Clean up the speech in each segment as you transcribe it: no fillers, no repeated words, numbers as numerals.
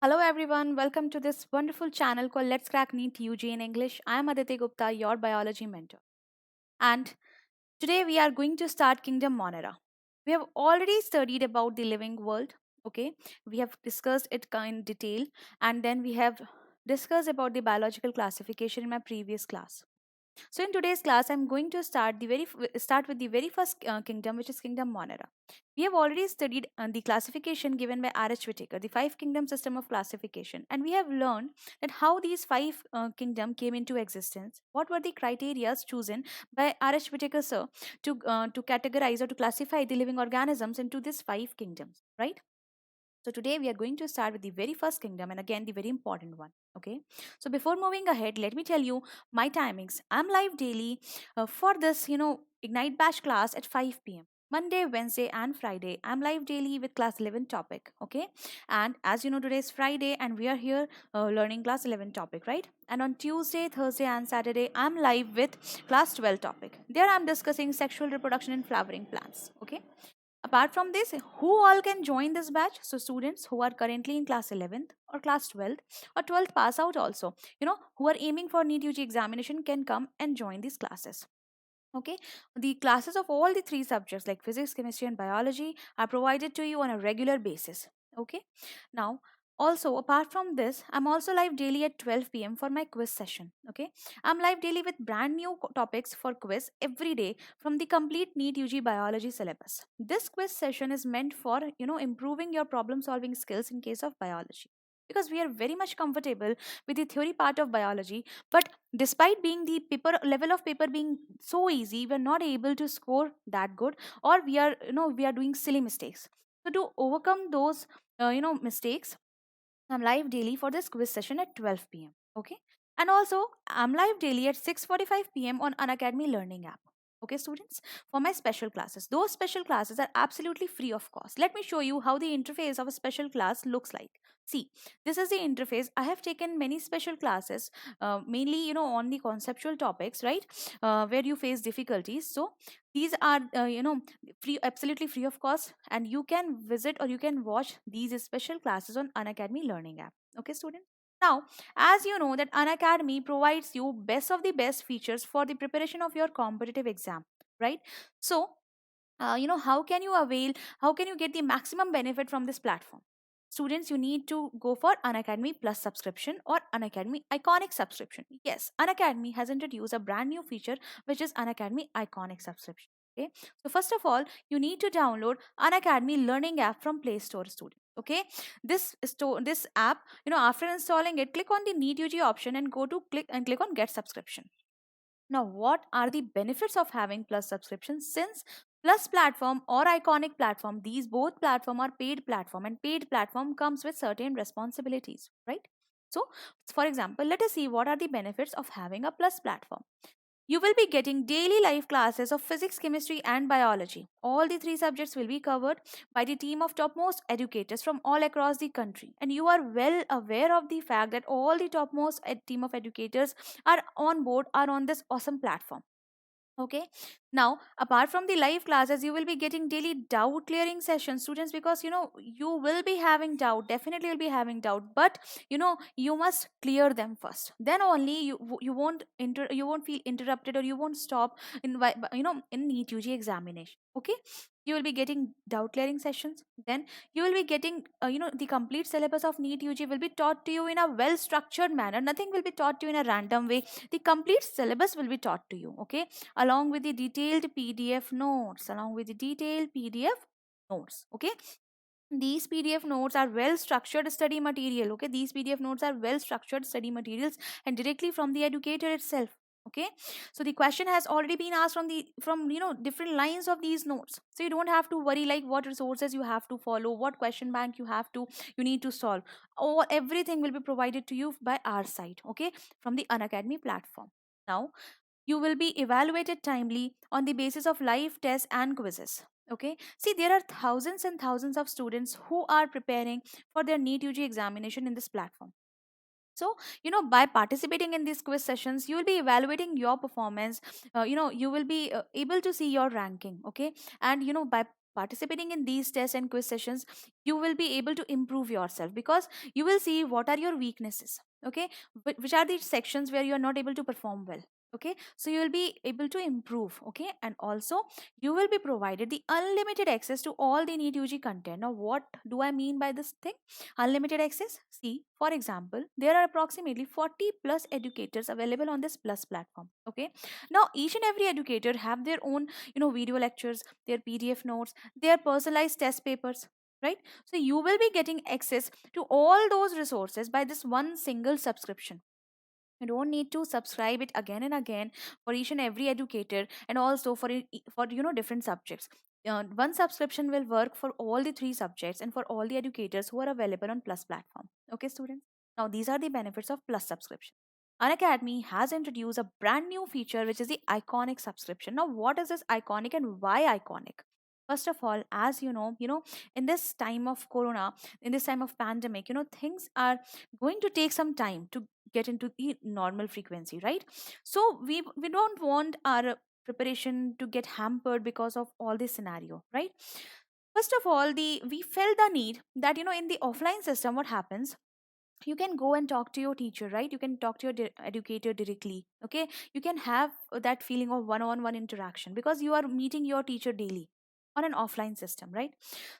Hello everyone, welcome to this wonderful channel called Let's Crack NEET UG in English. I am Aditi Gupta, your biology mentor. And today we are going to start Kingdom Monera. We have already studied about the living world, okay? We have discussed it in detail and then we have discussed about the biological classification in my previous class. So in today's class, I'm going to start with the very first kingdom, which is Kingdom Monera. We have already studied the classification given by R.H. Whittaker, the five kingdom system of classification, and we have learned that how these five kingdom came into existence. What were the criteria chosen by R.H. Whittaker sir to categorize or to classify the living organisms into these five kingdoms, right? So today we are going to start with the very first kingdom and again the very important one. Okay. So before moving ahead, let me tell you my timings. I'm live daily for this, Ignite Bash class at 5 p.m. Monday, Wednesday, and Friday. I'm live daily with class 11 topic. Okay. And as you know, today is Friday and we are here learning class 11 topic, right? And on Tuesday, Thursday, and Saturday, I'm live with class 12 topic. There I'm discussing sexual reproduction in flowering plants. Okay. Apart from this, who all can join this batch? So students who are currently in class 11th or class 12th or 12th pass out also, who are aiming for NEET UG examination can come and join these classes. Okay, the classes of all the three subjects like physics, chemistry, and biology are provided to you on a regular basis. Okay, now also apart from this, I'm also live daily at 12 p.m. for my quiz session. Okay, I'm live daily with brand new topics for quiz every day from the complete NEET UG biology syllabus. This quiz session is meant for improving your problem solving skills in case of biology, because we are very much comfortable with the theory part of biology, but despite being the paper level of paper being so easy, we're not able to score that good, or we are doing silly mistakes. So to overcome those mistakes, I'm live daily for this quiz session at 12 p.m. Okay. And also, I'm live daily at 6:45 p.m. on Unacademy Learning app. Okay, students, for my special classes. Those special classes are absolutely free of cost. Let me show you how the interface of a special class looks like. See, this is the interface. I have taken many special classes, mainly, on the conceptual topics, right? Where you face difficulties. So, these are, free, absolutely free of cost, and you can visit or you can watch these special classes on Unacademy Learning app. Okay, student. Now, as you know that Unacademy provides you best of the best features for the preparation of your competitive exam, right? So, how can you get the maximum benefit from this platform? Students, you need to go for Unacademy Plus subscription or Unacademy Iconic subscription. Yes, Unacademy has introduced a brand new feature, which is Unacademy Iconic subscription. Okay, so first of all, you need to download Unacademy Learning app from Play Store, student. Okay, this app, after installing it, click on the NEET UG option and click on Get Subscription. Now, what are the benefits of having Plus subscription? Since Plus platform or Iconic platform, these both platform are paid platform, and paid platform comes with certain responsibilities, right? So, for example, let us see what are the benefits of having a Plus platform. You will be getting daily live classes of physics, chemistry, and biology. All the three subjects will be covered by the team of topmost educators from all across the country. And you are well aware of the fact that all the topmost team of educators are on board, are on this awesome platform. Okay. Now, apart from the live classes, you will be getting daily doubt clearing sessions, students, because you will be having doubt. Definitely, you'll be having doubt, but you must clear them first. Then only you won't feel interrupted, or you won't stop in NEET UG examination. Okay. You will be getting doubt clearing sessions. Then you will be getting the complete syllabus of NEET UG will be taught to you in a well structured manner. Nothing will be taught to you in a random way. The complete syllabus will be taught to you. Okay, along with the detailed PDF notes, okay. These PDF notes are well structured study material. Okay, these PDF notes are well structured study materials and directly from the educator itself. Okay, so the question has already been asked from different lines of these notes, so you don't have to worry like what resources you have to follow, what question bank you need to solve. Or everything will be provided to you by our side, okay, from the Unacademy platform. Now, you will be evaluated timely on the basis of live tests and quizzes. Okay. See, there are thousands and thousands of students who are preparing for their NEET UG examination in this platform. So, by participating in these quiz sessions, you will be evaluating your performance. You will be able to see your ranking. Okay. And, by participating in these tests and quiz sessions, you will be able to improve yourself, because you will see what are your weaknesses. Okay, which are the sections where you are not able to perform well. Okay, so you will be able to improve. Okay, and also you will be provided the unlimited access to all the NEET UG content. Now, what do I mean by this thing? Unlimited access. See, for example, there are approximately 40 plus educators available on this plus platform. Okay, now each and every educator have their own, video lectures, their PDF notes, their personalized test papers, right? So you will be getting access to all those resources by this one single subscription. You don't need to subscribe it again and again for each and every educator, and also for different subjects. One subscription will work for all the three subjects and for all the educators who are available on plus platform. Okay, students, now these are the benefits of plus subscription. Unacademy has introduced a brand new feature, which is the iconic subscription. Now, what is this iconic and why iconic? First of all, as in this time of corona, in this time of pandemic, things are going to take some time to get into the normal frequency, right? So we don't want our preparation to get hampered because of all this scenario, right? First of all, the we felt the need that, in the offline system, what happens, you can go and talk to your teacher, right? You can talk to your educator directly. Okay, you can have that feeling of one on one interaction because you are meeting your teacher daily on an offline system, right?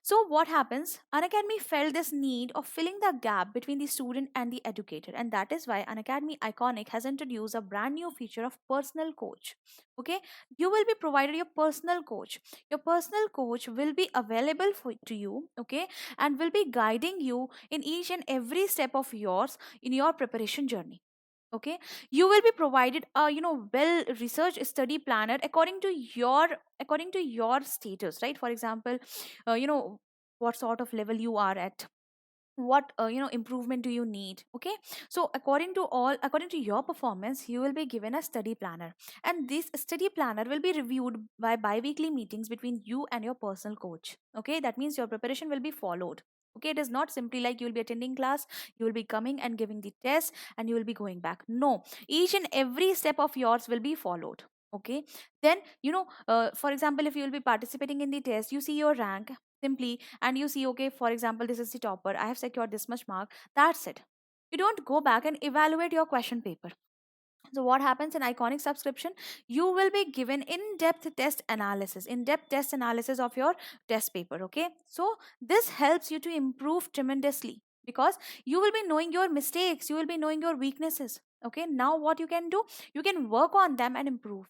So what happens, Unacademy felt this need of filling the gap between the student and the educator, and that is why Unacademy Iconic has introduced a brand new feature of personal coach. Okay, you will be provided your personal coach. Your personal coach will be available to you. Okay, and will be guiding you in each and every step of yours in your preparation journey. Okay, you will be provided a, well researched study planner according to your status, right? For example, what sort of level you are at, what improvement do you need. Okay, so according to your performance, you will be given a study planner, and this study planner will be reviewed by bi-weekly meetings between you and your personal coach. Okay, that means your preparation will be followed. Okay, it is not simply like you will be attending class, you will be coming and giving the test, and you will be going back. No, each and every step of yours will be followed. Okay, then for example, if you will be participating in the test, you see your rank simply, and you see, okay, for example, this is the topper, I have secured this much mark, that's it. You don't go back and evaluate your question paper. So what happens in iconic subscription, you will be given in-depth test analysis of your test paper. Okay, so this helps you to improve tremendously, because you will be knowing your mistakes, you will be knowing your weaknesses. Okay, now what you can do, you can work on them and improve.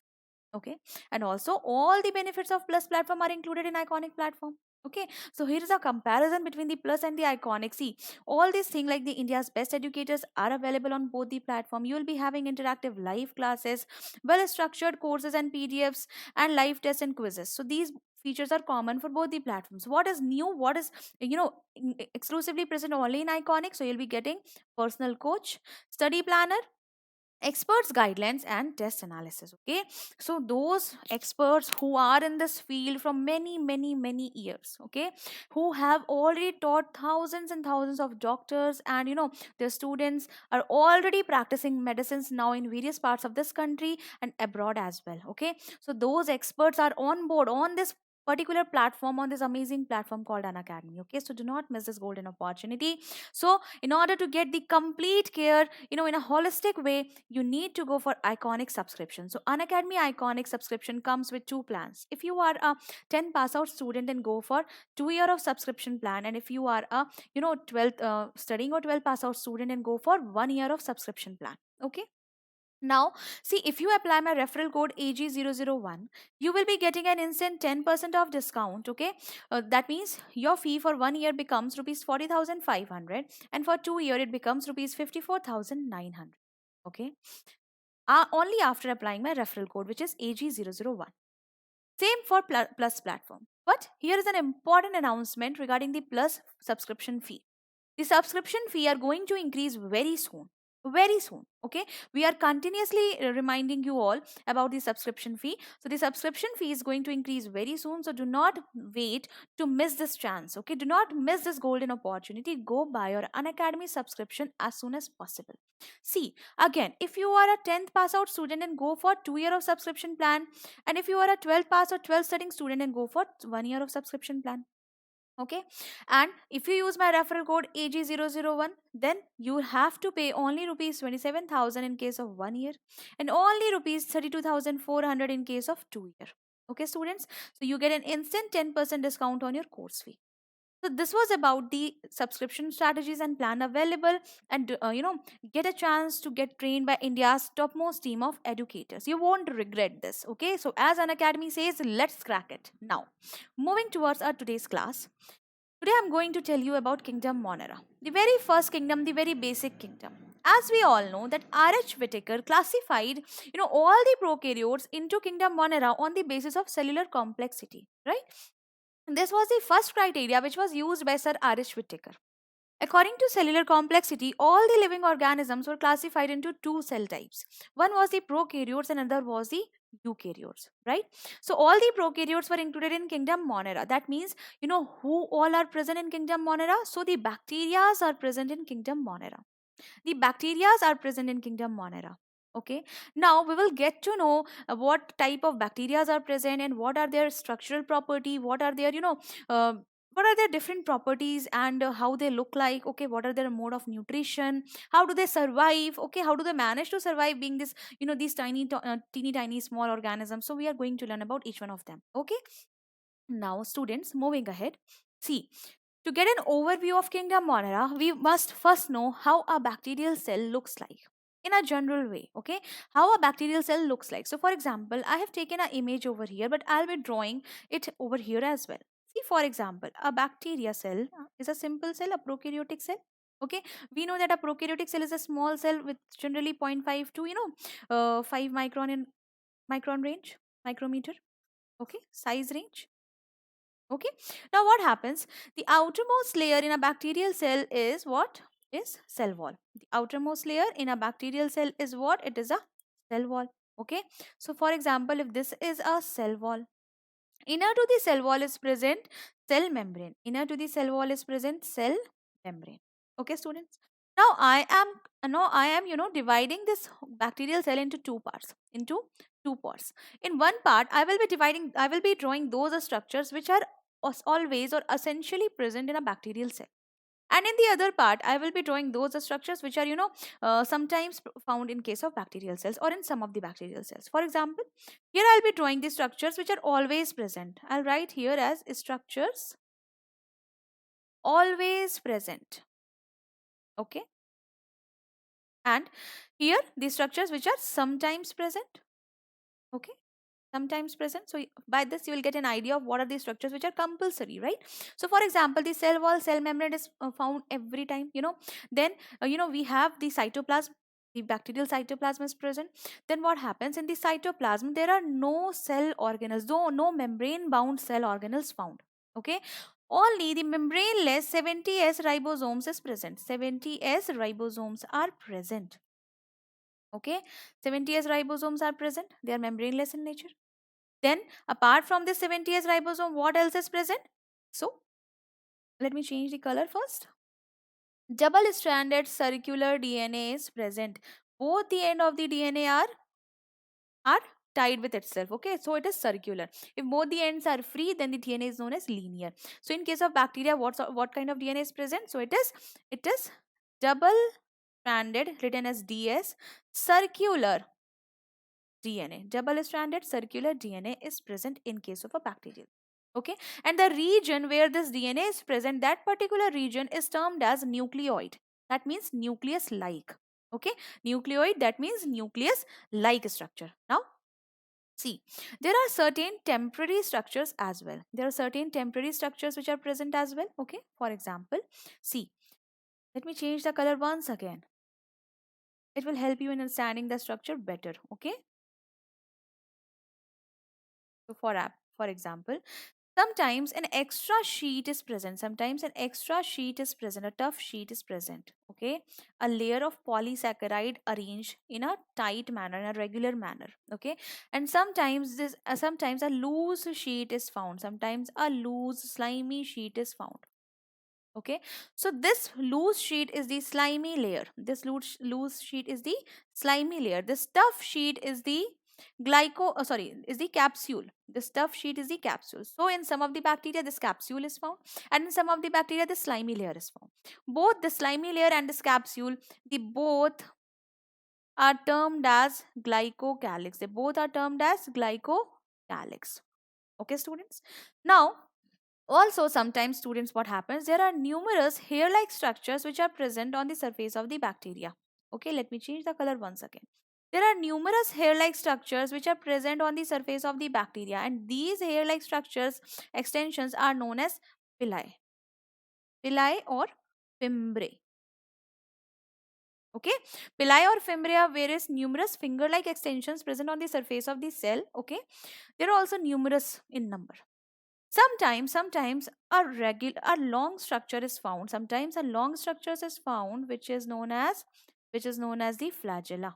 Okay, and also all the benefits of plus platform are included in iconic platform. Okay, so here is a comparison between the plus and the iconic. See, all these things like the India's best educators are available on both the platform. You will be having interactive live classes, well structured courses and PDFs, and live tests and quizzes. So these features are common for both the platforms. What is new, what is exclusively present only in iconic, so you'll be getting personal coach, study planner, experts guidelines, and test analysis. Okay, so those experts who are in this field from many years, okay, who have already taught thousands and thousands of doctors, and their students are already practicing medicines now in various parts of this country and abroad as well. Okay, so those experts are on board on this particular platform, on this amazing platform called an academy. Okay, so do not miss this golden opportunity. So in order to get the complete care, in a holistic way, you need to go for iconic subscription. So Unacademy Iconic subscription comes with two plans. If you are a 10 pass out student, then go for 2 year of subscription plan, and if you are a 12th studying or 12 pass out student, then go for 1 year of subscription plan. Okay, now, see, if you apply my referral code AG001, you will be getting an instant 10% off discount. Okay, that means your fee for 1 year becomes rupees 40,500, and for 2 year it becomes rupees 54,900. Okay, only after applying my referral code, which is AG001. Same for Plus platform. But here is an important announcement regarding the Plus subscription fee. The subscription fee are going to increase very soon. very soon. Okay, we are continuously reminding you all about the subscription fee. So the subscription fee is going to increase very soon, so do not wait to miss this chance. Okay, do not miss this golden opportunity. Go buy your Unacademy subscription as soon as possible. See, again, if you are a 10th pass out student, and go for 2 year of subscription plan, and if you are a 12th pass or 12th studying student, and go for 1 year of subscription plan. Okay, and if you use my referral code AG001, then you have to pay only rupees 27,000 in case of 1 year, and only rupees 32,400 in case of 2 year. Okay, students, so you get an instant 10% discount on your course fee. So this was about the subscription strategies and plan available, and get a chance to get trained by India's topmost team of educators. You won't regret this. Okay, so as an academy says, let's crack it. Now, moving towards our today's class. Today I'm going to tell you about Kingdom Monera, the very first kingdom, the very basic kingdom. As we all know that R.H. Whitaker classified, all the prokaryotes into Kingdom Monera on the basis of cellular complexity, right? This was the first criteria which was used by Sir R.H. Whitaker. According to cellular complexity, all the living organisms were classified into two cell types. One was the prokaryotes and another was the eukaryotes, right? So all the prokaryotes were included in kingdom Monera. That means, who all are present in kingdom Monera? So the bacteria are present in kingdom Monera. The bacteria are present in kingdom Monera. Okay, now we will get to know what type of bacteria are present and what are their structural property, what are their uh, what are their different properties, and how they look like. Okay, what are their mode of nutrition, how do they survive, okay, how do they manage to survive being this, these teeny tiny small organisms. So we are going to learn about each one of them. Okay, now students, moving ahead, see, to get an overview of Kingdom Monera, we must first know how a bacterial cell looks like in a general way. Okay, how a bacterial cell looks like. So, for example, I have taken an image over here, but I'll be drawing it over here as well. See, for example, a bacteria cell is a simple cell, a prokaryotic cell. Okay, we know that a prokaryotic cell is a small cell with generally zero point 0.5 to 5 micron in micron range, micrometer. Okay, size range. Okay, now what happens? The outermost layer in a bacterial cell is what? Is cell wall. The outermost layer in a bacterial cell is what? It is a cell wall. Okay, so for example, if this is a cell wall, inner to the cell wall is present cell membrane. Inner to the cell wall is present cell membrane. Okay, students. Now I am dividing this bacterial cell into two parts. Into two parts. In one part, I will be drawing those structures which are always or essentially present in a bacterial cell. And in the other part, I will be drawing those structures which are, sometimes found in case of bacterial cells or in some of the bacterial cells. For example, here I'll be drawing the structures which are always present. I'll write here as structures always present. Okay. And here the structures which are sometimes present. Okay, sometimes present. So by this you will get an idea of what are the structures which are compulsory, right? So for example, the cell wall, cell membrane is found every time. Then we have the cytoplasm. The bacterial cytoplasm is present. Then what happens in the cytoplasm? There are no cell organelles, though no membrane bound cell organelles found. Okay, only the membraneless 70s ribosomes is present. 70s ribosomes are present. Okay, 70s ribosomes are present. They are membraneless in nature. Then, apart from the 70s ribosome, what else is present? So, let me change the color first. Double stranded circular DNA is present. Both the end of the DNA are tied with itself. Okay, so it is circular. If both the ends are free, then the DNA is known as linear. So, in case of bacteria, what kind of DNA is present? So, it is double stranded, written as DS, circular DNA. Double stranded circular DNA is present in case of a bacterial. Okay, and the region where this DNA is present, that particular region is termed as nucleoid. That means nucleus like. Okay, nucleoid, that means nucleus like structure. Now, see, there are certain temporary structures as well. There are certain temporary structures which are present as well. Okay, for example, see, let me change the color once again. It will help you in understanding the structure better. Okay, so for example, sometimes an extra sheet is present. Sometimes an extra sheet is present. A tough sheet is present. okay, a layer of polysaccharide arranged in a tight manner, in a regular manner, okay. And sometimes a loose sheet is found, sometimes a loose slimy sheet is found, okay. So this loose sheet is the slimy layer, this loose sheet is the slimy layer, the stuff sheet is the is the capsule, the stuff sheet is the capsule. So in some of the bacteria this capsule is found, and in some of the bacteria the slimy layer is found. Both the slimy layer and this capsule, the both are termed as glycocalyx, they both are termed as glycocalyx, okay students. Now also, sometimes students, what happens? There are numerous hair-like structures which are present on the surface of the bacteria. Okay, let me change the color once again. There are numerous hair-like structures which are present on the surface of the bacteria, and these hair-like structures extensions are known as villi, villi or fimbriae. Okay, villi or fimbriae are various numerous finger-like extensions present on the surface of the cell. Okay, there are also numerous in number. Sometimes a long structure is found. Sometimes a long structure is found which is known as the flagella.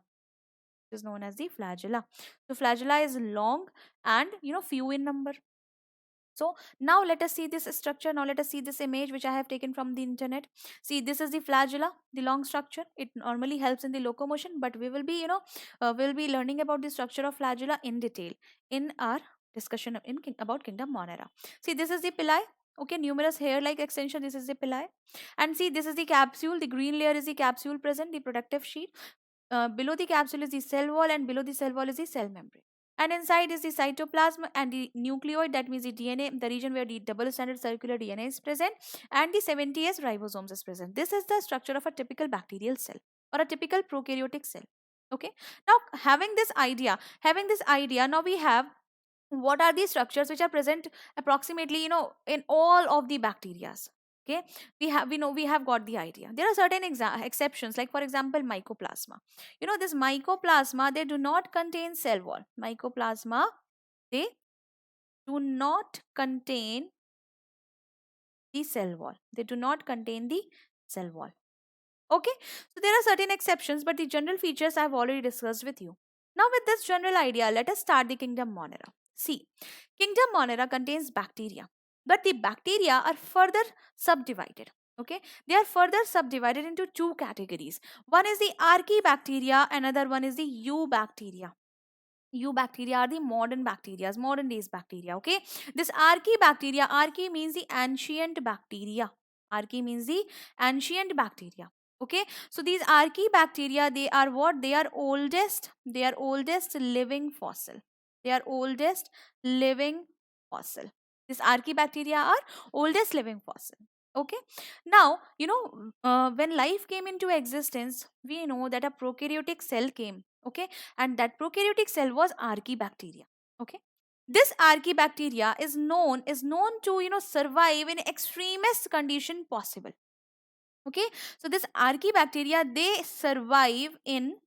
Which is known as the flagella. So flagella is long and few in number. So now let us see this structure. Now let us see this image which I have taken from the internet. See, this is the flagella, the long structure. It normally helps in the locomotion, but we will be, we'll be learning about the structure of flagella in detail in our discussion about kingdom Monera. See, this is the pili. Okay, numerous hair-like extension. This is the pili. And see, this is the capsule. The green layer is the capsule present, the protective sheet. Below the capsule is the cell wall, and below the cell wall is the cell membrane. And inside is the cytoplasm and the nucleoid, that means the DNA, the region where the double stranded circular DNA is present, and the 70S ribosomes is present. This is the structure of a typical bacterial cell or a typical prokaryotic cell. Okay. Now having this idea, now we have what are these structures which are present approximately in all of the bacterias. Okay, we have got the idea. There are certain exceptions, like for example mycoplasma. This mycoplasma, they do not contain cell wall. Mycoplasma, they do not contain the cell wall, they do not contain the cell wall. Okay, so there are certain exceptions, but the general features I have already discussed with you. Now, with this general idea, let us start the kingdom Monera. See, kingdom Monera contains bacteria, but the bacteria are further subdivided. Okay, they are further subdivided into two categories. One is the archaebacteria, another one is the eubacteria. Eubacteria are the modern bacteria, modern days bacteria. Okay, this archaebacteria, archae means the ancient bacteria. Archae means the ancient bacteria. Okay, so these archaebacteria, they are what? They are oldest living fossil. They are oldest living fossil. This archaebacteria are oldest living fossil. Okay, now when life came into existence, we know that a prokaryotic cell came. Okay, and that prokaryotic cell was archaebacteria. Okay, this archaebacteria is known to survive in extremest condition possible. Okay, so this archaebacteria, they survive in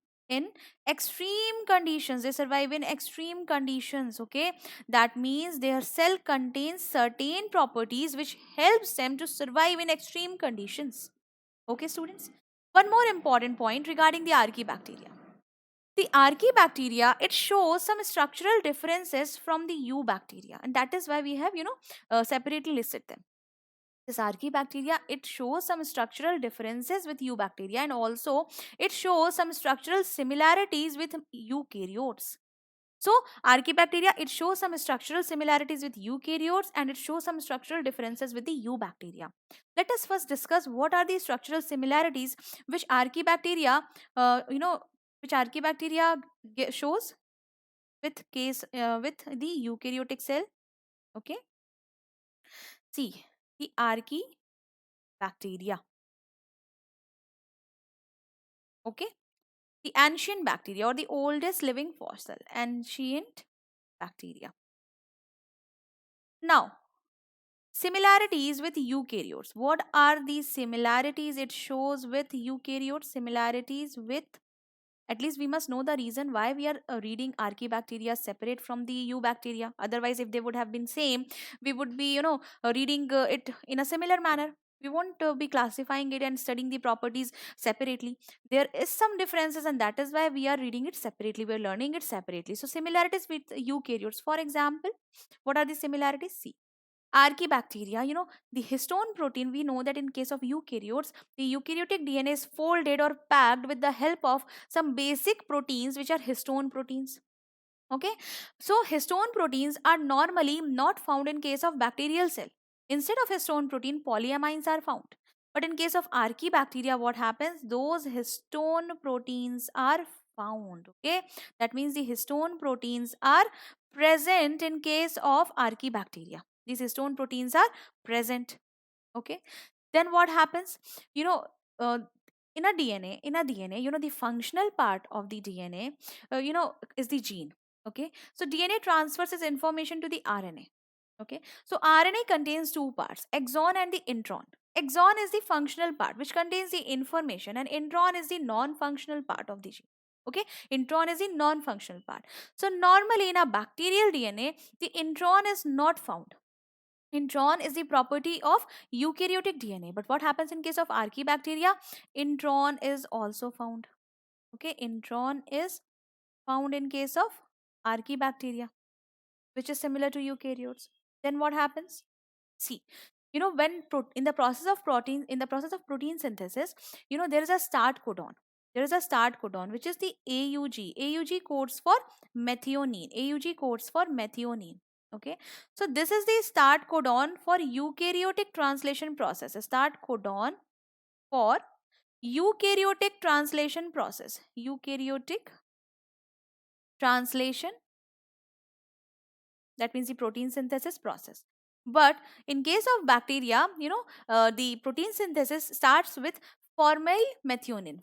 extreme conditions, they survive in extreme conditions. Okay, that means their cell contains certain properties which helps them to survive in extreme conditions. Okay students, one more important point regarding the archaebacteria. The archaebacteria, it shows some structural differences from the eubacteria, and that is why we have separately listed them. This archaebacteria, it shows some structural differences with eubacteria, and also it shows some structural similarities with eukaryotes. So archaebacteria, it shows some structural similarities with eukaryotes, and it shows some structural differences with the eubacteria. Let us first discuss what are the structural similarities which archaebacteria shows with the eukaryotic cell. Okay, see, the archaebacteria. Okay, the ancient bacteria or the oldest living fossil, ancient bacteria. Now, similarities with eukaryotes. What are these similarities it shows with eukaryotes? Similarities with, at least we must know the reason why we are reading archaebacteria separate from the eubacteria. Otherwise, if they would have been same, we would be reading it in a similar manner. We won't be classifying it and studying the properties separately. There is some differences, and that is why we are reading it separately, we are learning it separately. So similarities with eukaryotes, for example, what are the similarities? See, archibacteria, the histone protein, we know that in case of eukaryotes, the eukaryotic DNA is folded or packed with the help of some basic proteins which are histone proteins. Okay, so histone proteins are normally not found in case of bacterial cell. Instead of histone protein, polyamines are found. But in case of archibacteria, what happens? Those histone proteins are found. Okay, that means the histone proteins are present in case of archibacteria. These histone proteins are present. Okay, then what happens? You know, uh, in a DNA, the functional part of the DNA, is the gene. Okay, so DNA transfers its information to the RNA. Okay, so RNA contains two parts, exon and the intron. Exon is the functional part which contains the information, and intron is the non-functional part of the gene. Okay, intron is the non-functional part. So normally in a bacterial DNA, the intron is not found. Intron is the property of eukaryotic DNA. But what happens in case of archibacteria? Intron is also found. Okay, intron is found in case of archibacteria, which is similar to eukaryotes. Then what happens? See, in the process of protein synthesis, there is a start codon. There is a start codon which is the AUG. AUG codes for methionine. AUG codes for methionine. Okay, so this is the start codon for eukaryotic translation process. A start codon for eukaryotic translation process. Eukaryotic translation, that means the protein synthesis process. But in case of bacteria, the protein synthesis starts with formal methionine.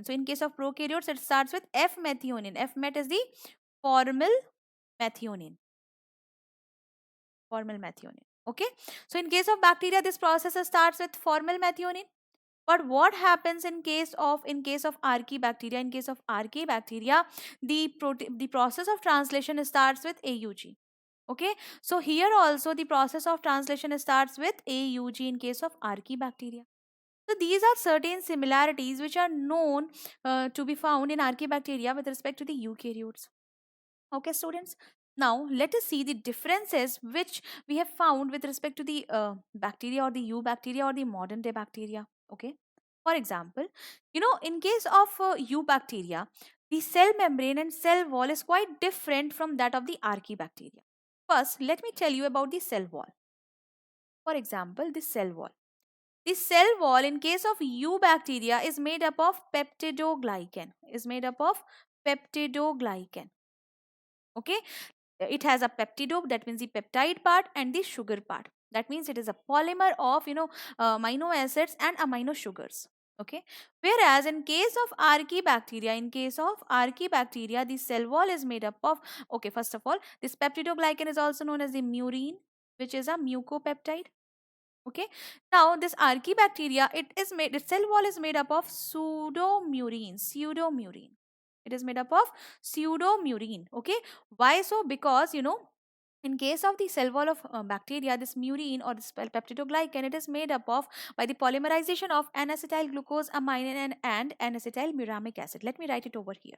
So in case of prokaryotes, it starts with F methionine. F met is the formal methionine. Formal methionine. Okay, so in case of bacteria, this process starts with formal methionine. But what happens in case of archibacteria? In case of archibacteria, the process of translation starts with AUG. Okay, so here also the process of translation starts with AUG in case of archibacteria. So these are certain similarities which are known to be found in archibacteria with respect to the eukaryotes. Okay, students. Now let us see the differences which we have found with respect to the bacteria or the eubacteria or the modern day bacteria. Okay. For example, in case of eubacteria, the cell membrane and cell wall is quite different from that of the archibacteria. First, let me tell you about the cell wall. For example, the cell wall. The cell wall in case of eubacteria is made up of peptidoglycan. Is made up of peptidoglycan. Okay, it has a peptidope, that means the peptide part, and the sugar part, that means it is a polymer of amino acids and amino sugars. Okay, whereas in case of archibacteria, the cell wall is made up of, okay, first of all, this peptidoglycan is also known as the murine, which is a mucopeptide. Okay, now this archibacteria, its cell wall is made up of pseudomurine. It is made up of pseudomurine. Okay, why so? Because in case of the cell wall of bacteria, this murine or this peptidoglycan, it is made up of by the polymerization of N-acetyl glucosamine and N-acetyl muramic acid. Let me write it over here.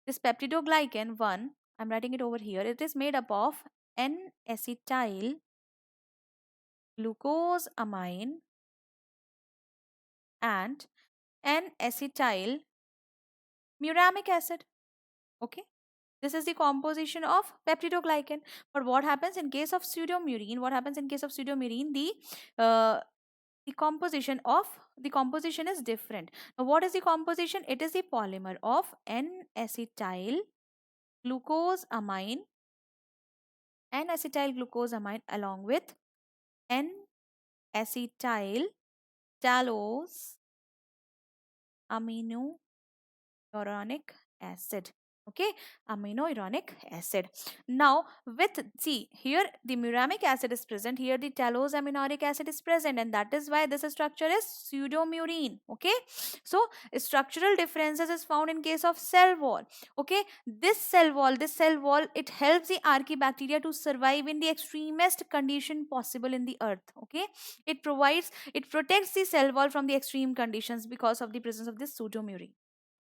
This peptidoglycan one, I'm writing it over here. It is made up of N-acetyl glucosamine and N-acetyl muramic acid. Okay, this is the composition of peptidoglycan. But what happens in case of pseudomurine? What happens in case of pseudomurine? The composition is different. Now, what is the composition? It is the polymer of N-acetyl glucosamine, along with N-acetyl talose amino uronic acid. Okay, amino uronic acid. Now with, see here the muramic acid is present, here the tallose aminoric acid is present, and that is why this structure is pseudomurine. Okay, so structural differences is found in case of cell wall. Okay, this cell wall it helps the archaebacteria to survive in the extremest condition possible in the earth. Okay, it protects the cell wall from the extreme conditions because of the presence of this pseudomurine.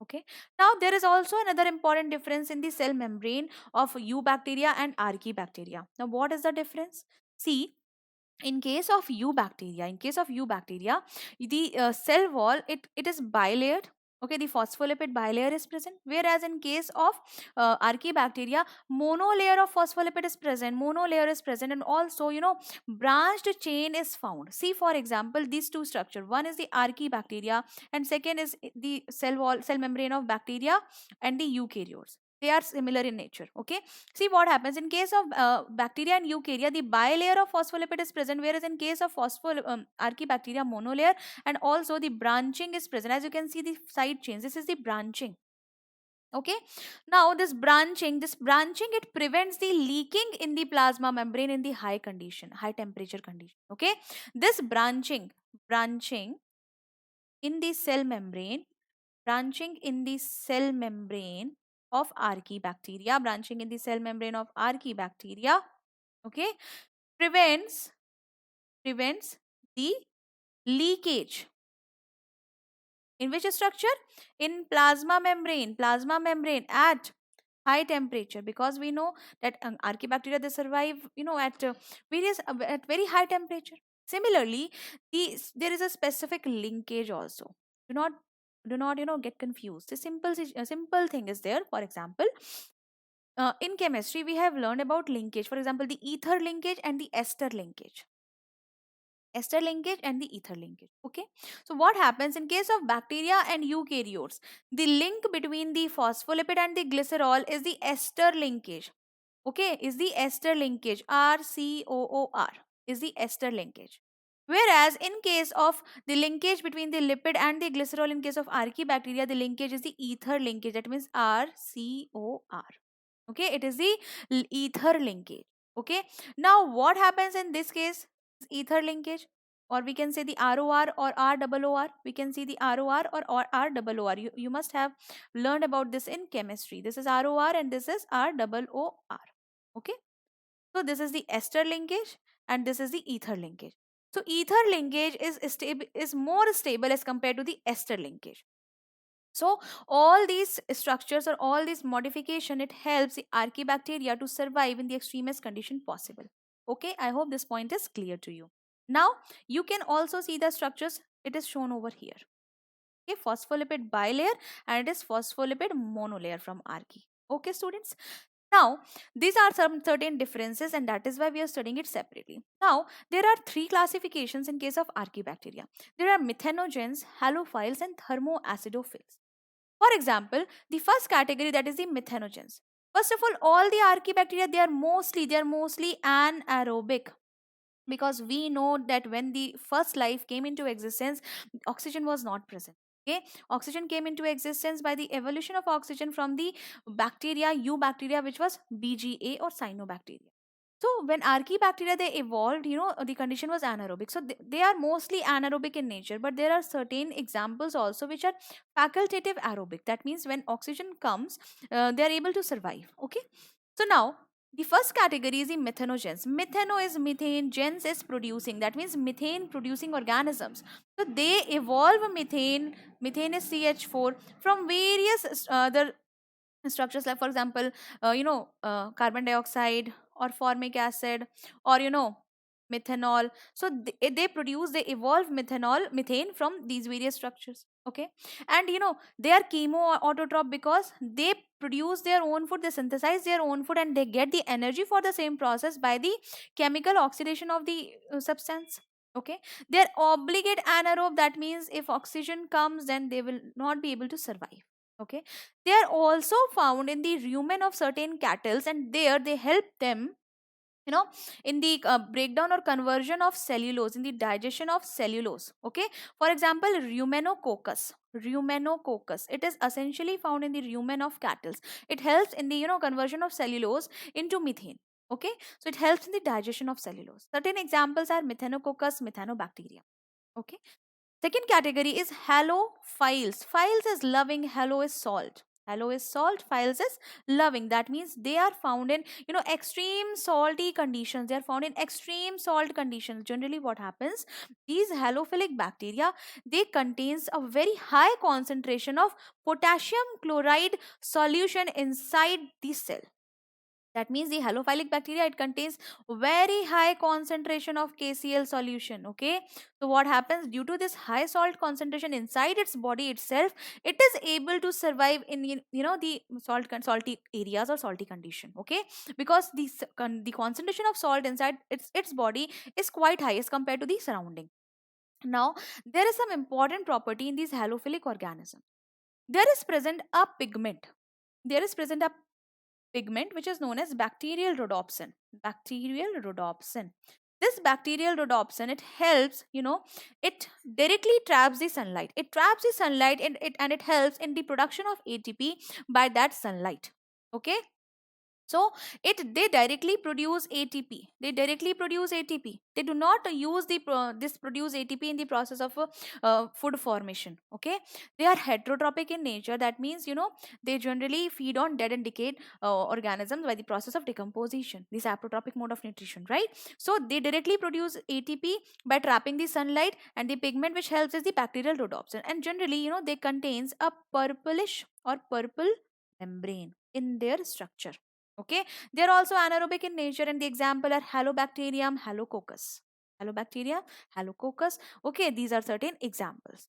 Okay, now there is also another important difference in the cell membrane of eubacteria and archaebacteria. Now what is the difference? See, in case of eubacteria, the cell wall, it is bilayered. Okay, the phospholipid bilayer is present, whereas in case of archaebacteria, monolayer of phospholipid is present, monolayer is present, and also branched chain is found. See, for example, these two structure, one is the archaebacteria and second is the cell membrane of bacteria and the eukaryotes. They are similar in nature. Okay, see what happens in case of bacteria and eukarya, the bilayer of phospholipid is present, whereas in case of archaebacteria, monolayer, and also the branching is present. As you can see, the side chains, this is the branching. Okay, now this branching it prevents the leaking in the plasma membrane in the high temperature condition. Okay, this branching in the cell membrane branching in the cell membrane of archaebacteria, okay, prevents the leakage in which structure, in plasma membrane at high temperature, because we know that archaebacteria they survive at various at very high temperature. Similarly, there is a specific linkage also. Do not get confused. The simple thing is there. For example, in chemistry we have learned about linkage, for example the ester linkage and the ether linkage. Okay, so what happens in case of bacteria and eukaryotes, the link between the phospholipid and the glycerol is the ester linkage. Okay, is the ester linkage, RCOOR is the ester linkage. Whereas in case of the linkage between the lipid and the glycerol, in case of archaebacteria, the linkage is the ether linkage, that means RCOR. Okay, it is the ether linkage. Okay, now what happens in this case? Ether linkage, or we can say the ROR or ROOR. We can see the ROR or ROOR. You must have learned about this in chemistry. This is ROR and this is ROOR. Okay, so this is the ester linkage and this is the ether linkage. So ether linkage is more stable as compared to the ester linkage. So all these structures or all this modification, it helps the archaebacteria to survive in the extremest condition possible. Okay, I hope this point is clear to you. Now you can also see the structures. It is shown over here. Okay, phospholipid bilayer and it is phospholipid monolayer from archae. Okay, students. Now, these are some certain differences, and that is why we are studying it separately. Now, there are three classifications in case of archaebacteria. There are methanogens, halophiles, and thermoacidophils. For example, the first category, that is the methanogens. First of all the archaebacteria they are mostly anaerobic, because we know that when the first life came into existence, oxygen was not present. Okay, oxygen came into existence by the evolution of oxygen from the bacteria eubacteria, which was BGA or cyanobacteria. So when archaebacteria they evolved, the condition was anaerobic. So they are mostly anaerobic in nature, but there are certain examples also which are facultative aerobic. That means when oxygen comes, they are able to survive. Okay. So now the first category is the methanogens. Methano is methane, gens is producing. That means methane producing organisms. So they evolve methane. Methane is CH4 from various other structures, like for example carbon dioxide or formic acid, or methanol. So they evolve methane from these various structures. Okay, and they are chemo autotroph because they produce their own food, they synthesize their own food, and they get the energy for the same process by the chemical oxidation of the substance. Okay, they are obligate anaerobe. That means if oxygen comes, then they will not be able to survive. Okay, they are also found in the rumen of certain cattle, and there they help them you know in the breakdown or conversion of cellulose, in the digestion of cellulose. Okay, for example, rumenococcus, it is essentially found in the rumen of cattle. It helps in the conversion of cellulose into methane. Okay, so it helps in the digestion of cellulose. Certain examples are methanococcus, methanobacteria. Okay, second category is halophiles. Philes is loving, halo is salt. Halo is salt, philes is loving. That means they are found in extreme salty conditions. They are found in extreme salt conditions. Generally, what happens? These halophilic bacteria, they contains a very high concentration of potassium chloride solution inside the cell. That means the halophilic bacteria, it contains very high concentration of KCl solution. Okay, so what happens, due to this high salt concentration inside its body itself, it is able to survive in the salty areas or salty condition. Okay, because the concentration of salt inside its body is quite high as compared to the surrounding. Now, there is some important property in these halophilic organisms. There is present a pigment. There is present a pigment which is known as bacterial rhodopsin. Bacterial rhodopsin. This bacterial rhodopsin, it helps, it directly traps the sunlight. It traps the sunlight, and it helps in the production of ATP by that sunlight. Okay, so they directly produce ATP. They directly produce ATP. They do not use this produce ATP in the process of food formation. Okay, they are heterotrophic in nature. That means they generally feed on dead and decayed organisms by the process of decomposition. This apotrophic mode of nutrition, right? So they directly produce ATP by trapping the sunlight, and the pigment which helps is the bacterial rhodopsin. And generally, they contains a purplish or purple membrane in their structure. Okay, they are also anaerobic in nature, and the example are Halobacterium, Halococcus. Halobacterium, Halococcus. Okay, these are certain examples.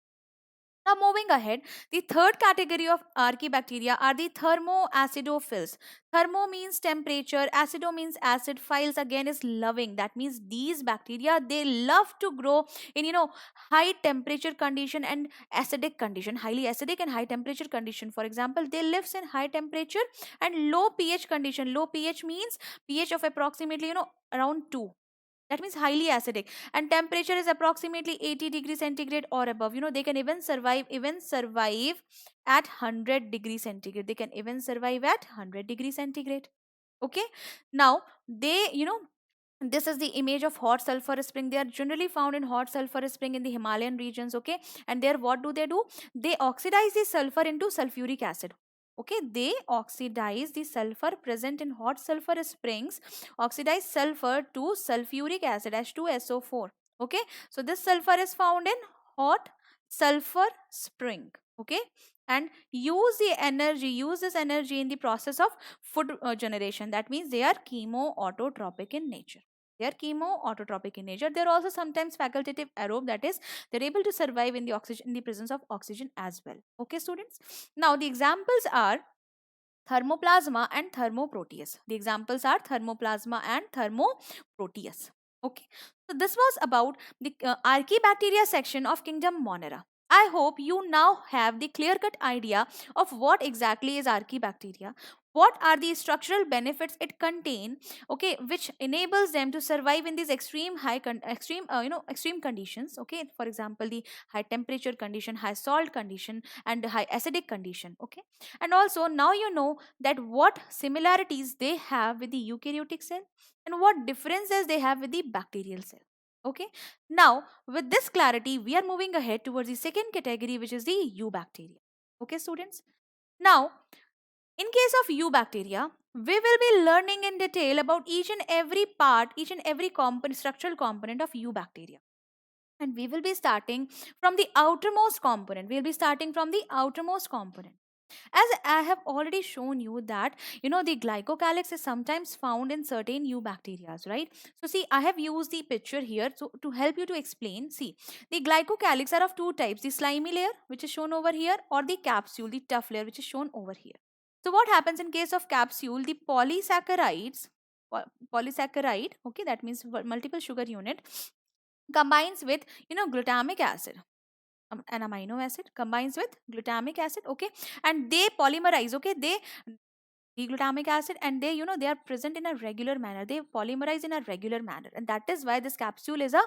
Now, moving ahead, the third category of archaebacteria are the thermoacidophils. Thermo means temperature, acido means acid, philes again is loving. That means these bacteria, they love to grow in high temperature condition and acidic condition, highly acidic and high temperature condition. For example, they lives in high temperature and low pH condition. Low pH means pH of approximately around 2. That means highly acidic, and temperature is approximately 80 degrees centigrade or above. They can even survive at 100 degrees centigrade. They can even survive at 100 degrees centigrade. Okay, now they this is the image of hot sulfur spring. They are generally found in hot sulfur spring in the Himalayan regions. Okay, and there, what do? They oxidize the sulfur into sulfuric acid. Okay, they oxidize the sulfur present in hot sulfur springs, oxidize sulfur to sulfuric acid, H2SO4. Okay, so this sulfur is found in hot sulfur spring. Okay, and use this energy in the process of food generation. That means they are chemoautotropic in nature. They are chemoautotropic in nature. They are also sometimes facultative aerobe. That is, they're able to survive in the oxygen, in the presence of oxygen as well. Okay, students. Now the examples are thermoplasma and thermoproteus. The examples are thermoplasma and thermoproteus. Okay, so this was about the archaebacteria section of kingdom Monera. I hope you now have the clear cut idea of what exactly is archaebacteria, what are the structural benefits it contain, okay, which enables them to survive in these extreme conditions. Okay, for example, the high temperature condition, high salt condition, and high acidic condition. Okay, and also now you know that what similarities they have with the eukaryotic cell and what differences they have with the bacterial cell. Okay, now with this clarity, we are moving ahead towards the second category, which is the eubacteria. Okay, students. Now, in case of eubacteria, we will be learning in detail about each and every part, each and every structural component of eubacteria. And we will be starting from the outermost component. We will be starting from the outermost component. As I have already shown you that the glycocalyx is sometimes found in certain eubacteria, right? So see, I have used the picture here to help you to explain. See, the glycocalyx are of two types: the slimy layer, which is shown over here, or the capsule, the tough layer, which is shown over here. So what happens in case of capsule? The polysaccharide, okay, that means multiple sugar unit, combines with glutamic acid, an amino acid combines with glutamic acid. Okay, and they polymerize. Okay, they D-glutamic acid, and they, they are present in a regular manner. They polymerize in a regular manner, and that is why this capsule is a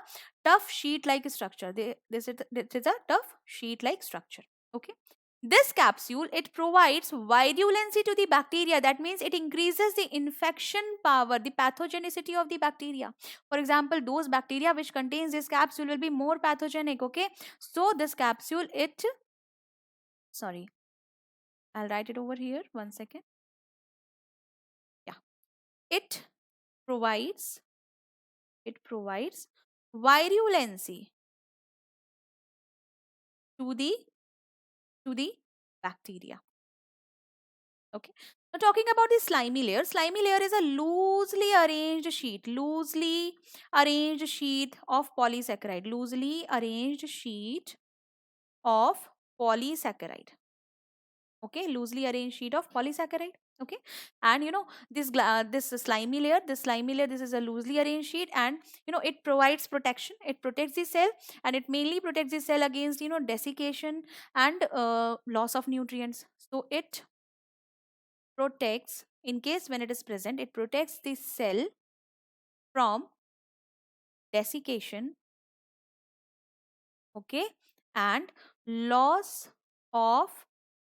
tough sheet-like structure. This is a tough sheet-like structure. Okay. This capsule, it provides virulency to the bacteria. That means it increases the infection power, the pathogenicity of the bacteria. For example, those bacteria which contains this capsule will be more pathogenic. Okay. So this capsule, sorry, I'll write it over here. One second. Yeah. It provides, it provides virulency to the bacteria. Okay. Now talking about the slimy layer. Slimy layer is a loosely arranged sheet of polysaccharide. Loosely arranged sheet of polysaccharide. Okay, loosely arranged sheet of polysaccharide. Okay, and this slimy layer, this is a loosely arranged sheet, and it provides protection. It protects the cell, and it mainly protects the cell against desiccation and loss of nutrients. So it protects, in case when it is present, it protects the cell from desiccation, okay, and loss of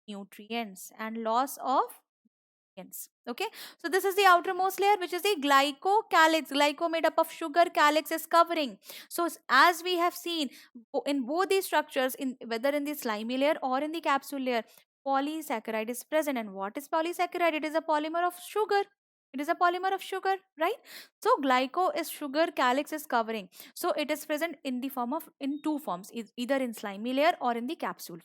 nutrients and loss of nutrients. Okay, so this is the outermost layer, which is the glycocalyx. Glyco made up of sugar, calyx is covering. So as we have seen in both these structures, in whether in the slimy layer or in the capsule layer, polysaccharide is present. And what is polysaccharide? It is a polymer of sugar. It is a polymer of sugar, right? So glyco is sugar, calyx is covering. So it is present in the form of, in two forms, either in slimy layer or in the capsule.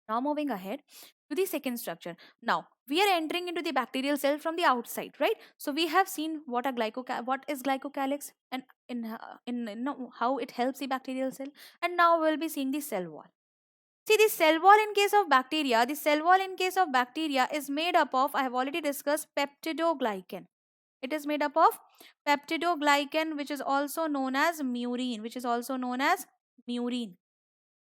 Now moving ahead to the second structure. Now we are entering into the bacterial cell from the outside, right? So we have seen what what is glycocalyx, and how it helps the bacterial cell. And now we'll be seeing the cell wall. See, the cell wall in case of bacteria, is made up of, I have already discussed, peptidoglycan. It is made up of peptidoglycan, which is also known as murine,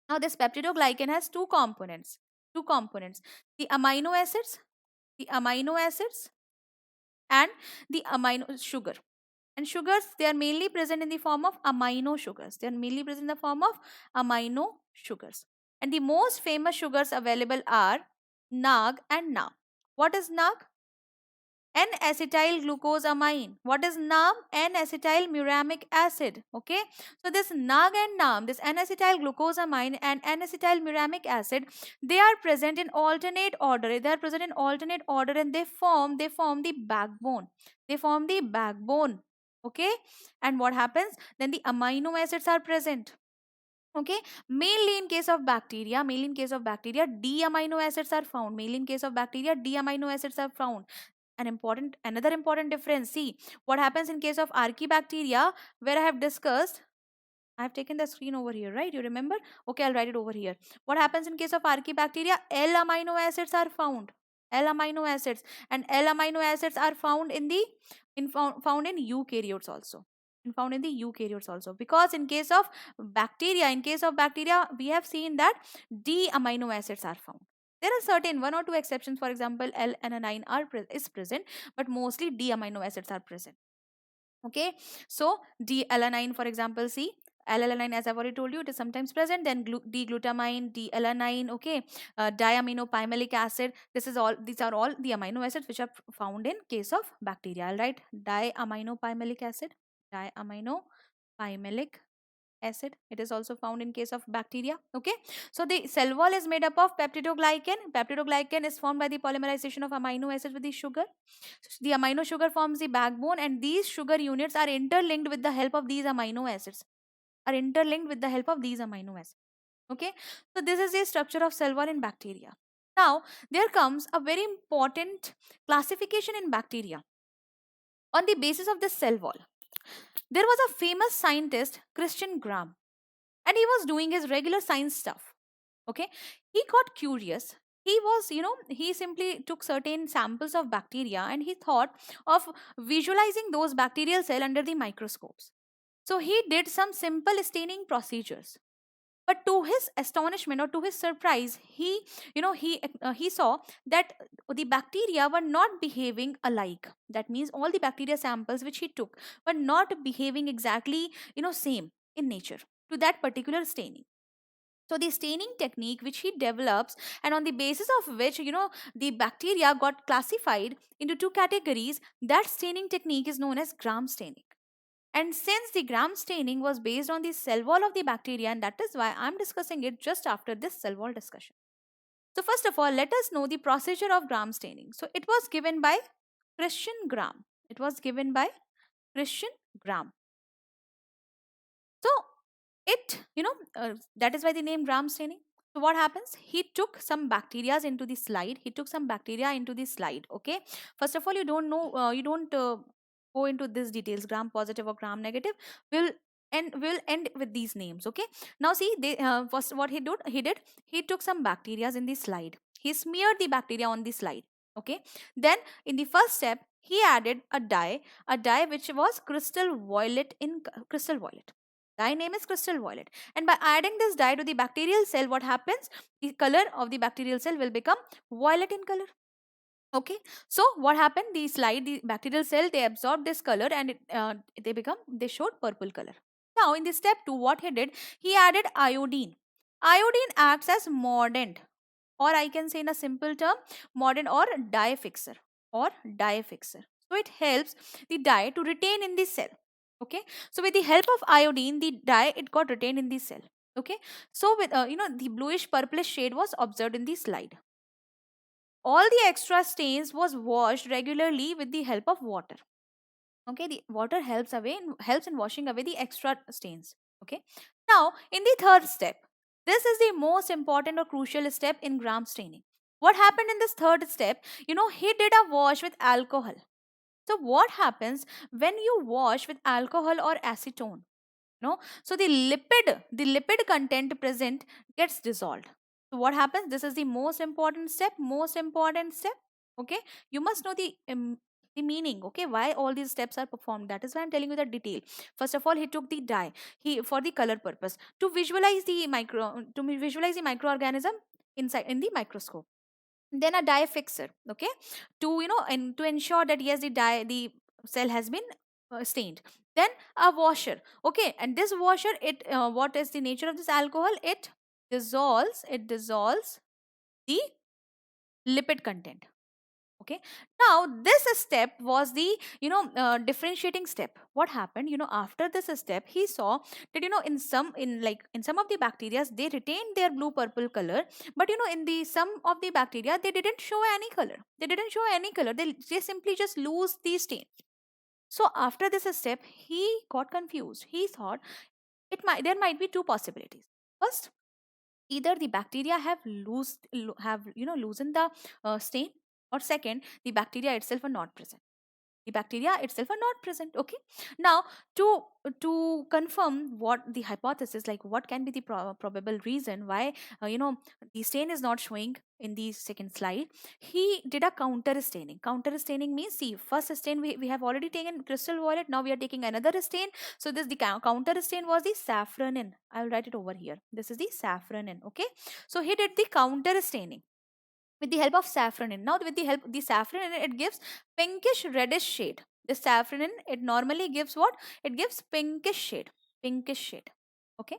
Now this peptidoglycan has two components. The amino acids, the amino acids and the amino sugar. And sugars, they are mainly present in the form of amino sugars. And the most famous sugars available are NAG and NAM. What is NAG? N-acetyl glucosamine. What is NAM? N-acetyl muramic acid. Okay. So this NAG and NAM, this N-acetyl glucosamine and N-acetyl muramic acid, they are present in alternate order. And they form the backbone. Okay. And what happens? Then the amino acids are present. Okay, mainly in case of bacteria, D amino acids are found. Another important difference. See what happens in case of archibacteria, where I have discussed. I have taken the screen over here, right? You remember? Okay, I'll write it over here. What happens in case of archibacteria? L amino acids are found. And L amino acids are found in found in eukaryotes also. Because in case of bacteria, we have seen that D amino acids are found. There are certain one or two exceptions. For example, L-alanine is present, but mostly D amino acids are present. Okay, so D-alanine, for example, see, L-alanine, as I've already told you, it is sometimes present. Then D-glutamine, D-alanine, okay, diaminopymalic acid. These are all the amino acids which are found in case of bacteria. I'll write diaminopymalic acid. Diaminopymalic acid. It is also found in case of bacteria. Okay, so the cell wall is made up of peptidoglycan is formed by the polymerization of amino acids with the sugar. The amino sugar forms the backbone, and these sugar units are interlinked with the help of these amino acids. Okay, so this is the structure of cell wall in bacteria. Now there comes a very important classification in bacteria on the basis of this cell wall. There was a famous scientist, Christian Gram, and he was doing his regular science stuff. Okay, he got curious. He simply took certain samples of bacteria, and he thought of visualizing those bacterial cell under the microscopes. So he did some simple staining procedures. But to his astonishment or to his surprise, he saw that the bacteria were not behaving alike. That means all the bacteria samples which he took were not behaving exactly same in nature to that particular staining. So the staining technique which he develops, and on the basis of which the bacteria got classified into two categories, that staining technique is known as gram staining. And since the gram staining was based on the cell wall of the bacteria, and that is why I'm discussing it just after this cell wall discussion. So first of all, let us know the procedure of gram staining. So it was given by Christian Gram. It was given by Christian Gram. So that is why the name gram staining. So what happens? He took some bacteria into the slide. Okay. First of all, you don't go into these details, gram positive or gram negative. We'll end with these names. Okay. Now see, they first what he took some bacteria in the slide. He smeared the bacteria on the slide. Okay. Then in the first step, he added a dye which was crystal violet. Dye name is crystal violet. And by adding this dye to the bacterial cell, what happens? The color of the bacterial cell will become violet in color. Okay. So what happened? The bacterial cell, they absorb this color and they showed purple color. Now in the step 2, what he did? He added iodine. Iodine acts as mordant, or I can say in a simple term, mordant or dye fixer So it helps the dye to retain in the cell. Okay. So with the help of iodine, the dye, it got retained in the cell. Okay. So with the bluish purplish shade was observed in the slide. All the extra stains was washed regularly with the help of water. Okay. The water helps in washing away the extra stains. Okay. Now in the third step, this is the most important or crucial step in gram staining. What happened in this third step? He did a wash with alcohol. So what happens when you wash with alcohol or acetone? So the lipid content present gets dissolved. So what happens? This is the most important step. Okay. You must know the meaning. Okay. Why all these steps are performed? That is why I'm telling you the detail. First of all, he took the dye for the color purpose, to visualize the microorganism inside in the microscope. Then a dye fixer. Okay. And to ensure that yes, the cell has been stained. Then a washer. Okay. And this washer, what is the nature of this alcohol? It dissolves the lipid content. Okay. Now this step was the differentiating step. What happened? After this step, he saw that in some of the bacteria, they retained their blue purple color, but in the some of the bacteria, they didn't show any color. They simply just lose the stain. So after this step, he got confused. He thought there might be two possibilities. First, either the bacteria have loosened the stain, or second, the bacteria itself are not present. Okay. Now, to confirm what the hypothesis, like what can be the probable reason why the stain is not showing in the second slide, he did a counter staining means, see, first stain we have already taken crystal violet, now we are taking another stain. So this the counter stain was the saffronin. I will write it over here. This is the saffronin. Okay. So he did the counter staining with the help of saffronin. Now with the help of the saffronin, it gives pinkish reddish shade. The saffronin, it normally gives what? It gives pinkish shade. Okay.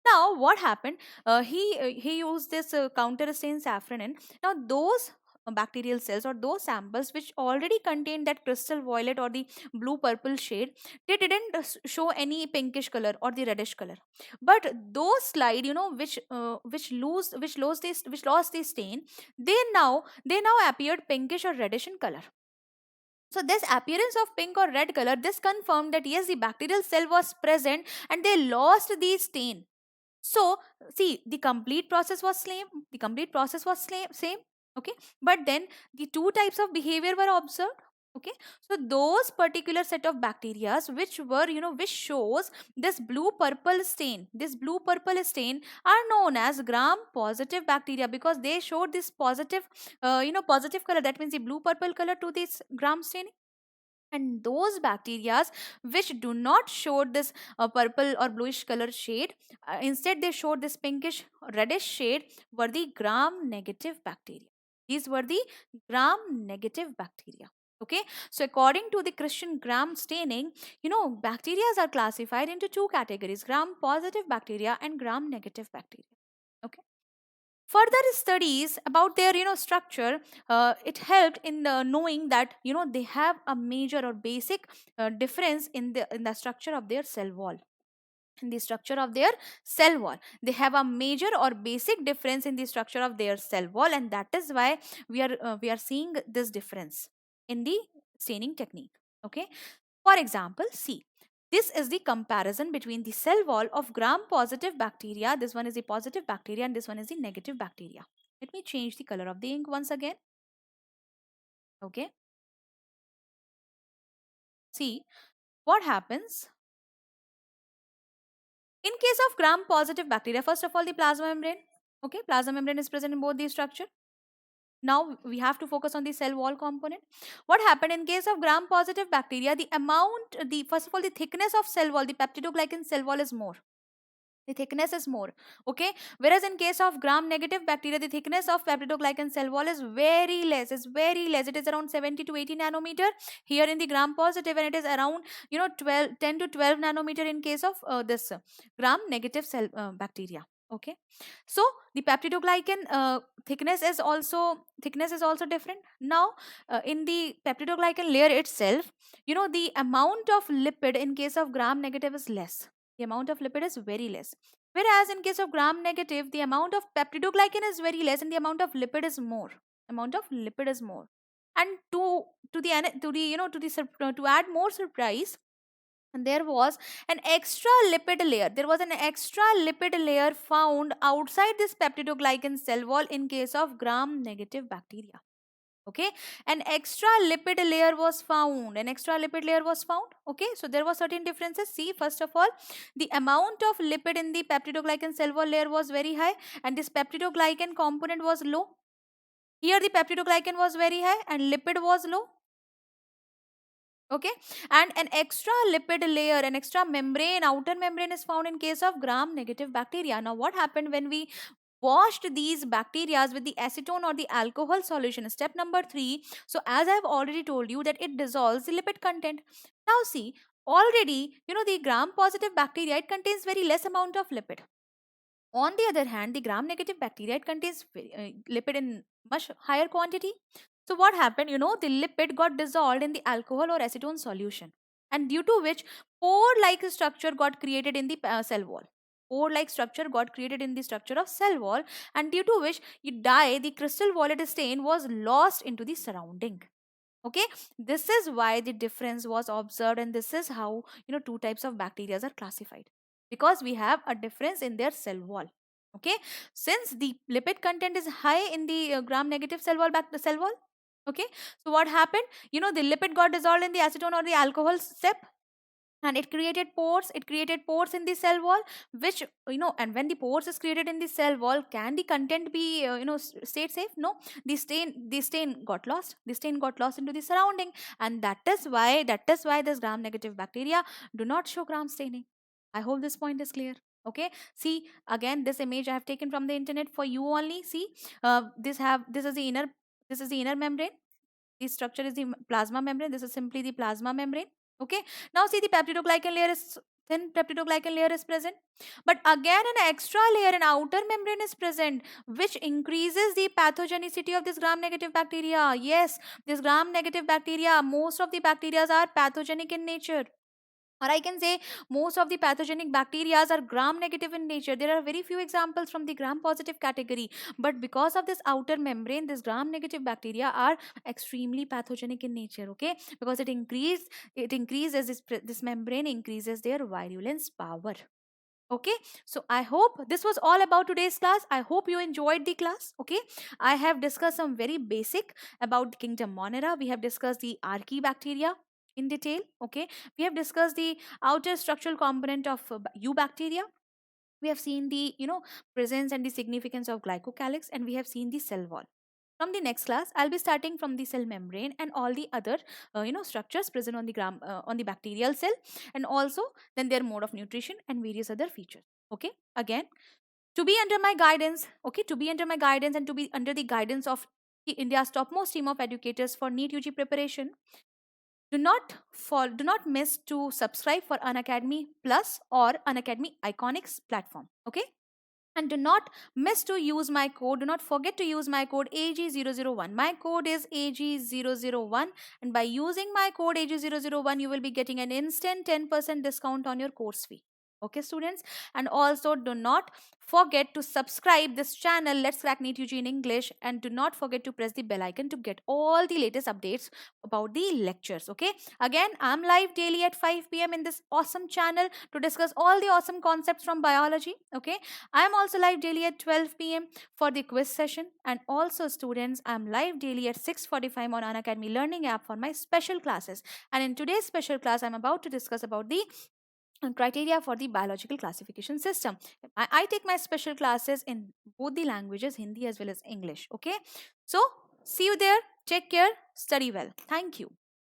Now what happened? He used this counter stain saffronin. Now those bacterial cells or those samples which already contain that crystal violet or the blue purple shade, they didn't show any pinkish color or the reddish color. But those slide, which lost the stain, they now appeared pinkish or reddish in color. So this appearance of pink or red color, this confirmed that yes, the bacterial cell was present and they lost the stain. So see, the complete process was same. Okay. But then the two types of behavior were observed. Okay. So those particular set of bacteria which shows this blue purple stain are known as gram positive bacteria, because they showed this positive color. That means the blue purple color to this gram staining. And those bacteria which do not show this purple or bluish color shade, instead they showed this pinkish reddish shade, were the gram negative bacteria. These were the gram negative bacteria. Okay, so according to the Christian Gram staining, bacteria are classified into two categories: gram positive bacteria and gram negative bacteria. Okay, further studies about their structure, it helped in knowing that they have a major or basic difference in the structure of their cell wall. In the structure of their cell wall, they have a major or basic difference in the structure of their cell wall, and that is why we are seeing this difference in the staining technique. Okay, for example, see, this is the comparison between the cell wall of gram positive bacteria. This one is the positive bacteria and this one is the negative bacteria. Let me change the color of the ink once again. Okay. See what happens in case of gram positive bacteria. First of all, the plasma membrane. Okay, plasma membrane is present in both these structure. Now we have to focus on the cell wall component. What happened in case of gram positive bacteria? The amount, the first of all, the thickness of cell wall, the peptidoglycan cell wall is more. The thickness is more. Okay, whereas in case of gram negative bacteria, the thickness of peptidoglycan cell wall is very less. It's very less. It is around 70 to 80 nanometer here in the gram positive, and it is around 10 to 12 nanometer in case of this gram negative cell bacteria. Okay, so the peptidoglycan thickness is also different. Now in the peptidoglycan layer itself, the amount of lipid in case of gram negative is less. The amount of lipid is very less. Whereas in case of gram negative, the amount of peptidoglycan is very less and the amount of lipid is more. Amount of lipid is more. And to add more surprise, there was an extra lipid layer. There was an extra lipid layer found outside this peptidoglycan cell wall in case of gram negative bacteria. Okay, an extra lipid layer was found. Okay, so there were certain differences. See, first of all, the amount of lipid in the peptidoglycan cell wall layer was very high and this peptidoglycan component was low. Here the peptidoglycan was very high and lipid was low. Okay, and an extra lipid layer, an extra membrane, outer membrane is found in case of gram negative bacteria. Now what happened when we washed these bacteria with the acetone or the alcohol solution? Step number 3. So as I have already told you that it dissolves the lipid content. Now see, already the gram positive bacteria, it contains very less amount of lipid. On the other hand, the gram negative bacteria, it contains lipid in much higher quantity. So what happened? The lipid got dissolved in the alcohol or acetone solution, and due to which pore-like structure got created in the cell wall. Pore-like structure got created in the structure of cell wall, and due to which the crystal violet stain was lost into the surrounding. Okay, this is why the difference was observed, and this is how two types of bacteria are classified, because we have a difference in their cell wall. Okay, since the lipid content is high in the gram negative cell wall. Okay, so what happened? The lipid got dissolved in the acetone or the alcohol step, and it created pores in the cell wall, which and when the pores is created in the cell wall, can the content be stayed safe? No, the stain got lost into the surrounding, and that is why this gram negative bacteria do not show gram staining. I hope this point is clear. Okay, see, again, this image I have taken from the internet for you only. See, this is the inner membrane. The structure is the plasma membrane. This is simply the plasma membrane. Okay, now see, the peptidoglycan layer is thin. Peptidoglycan layer is present, but again an extra layer, an outer membrane is present, which increases the pathogenicity of this gram negative bacteria. Yes, this gram negative bacteria, most of the bacteria are pathogenic in nature, or I can say most of the pathogenic bacteria are gram negative in nature. There are very few examples from the gram positive category, but because of this outer membrane, this gram negative bacteria are extremely pathogenic in nature. Okay, because it increases this membrane increases their virulence power. Okay, so I hope this was all about today's class. I hope you enjoyed the class. Okay, I have discussed some very basic about kingdom Monera. We have discussed the archaebacteria in detail. Okay, we have discussed the outer structural component of eubacteria. We have seen the presence and the significance of glycocalyx, and we have seen the cell wall. From the next class, I'll be starting from the cell membrane and all the other structures present on the on the bacterial cell, and also then their mode of nutrition and various other features. Okay, again, to be under my guidance, okay, to be under my guidance and to be under the guidance of India's topmost team of educators for NEET UG preparation, do not miss to subscribe for Unacademy Plus or Unacademy Iconics platform. Okay, and do not miss to use my code, do not forget to use my code AG001. My code is AG001, and by using my code AG001 you will be getting an instant 10% discount on your course fee. Okay, students, and also do not forget to subscribe this channel Let's Crack NEET UG in English, and do not forget to press the bell icon to get all the latest updates about the lectures. Okay, again, I'm live daily at 5 p.m. in this awesome channel to discuss all the awesome concepts from biology. Okay, I am also live daily at 12 p.m. for the quiz session, and also students, I am live daily at 6:45 on Unacademy Learning app for my special classes. And in today's special class, I'm about to discuss about the criteria for the biological classification system. I take my special classes in both the languages, Hindi as well as English. Okay, so see you there. Take care. Study well. Thank you.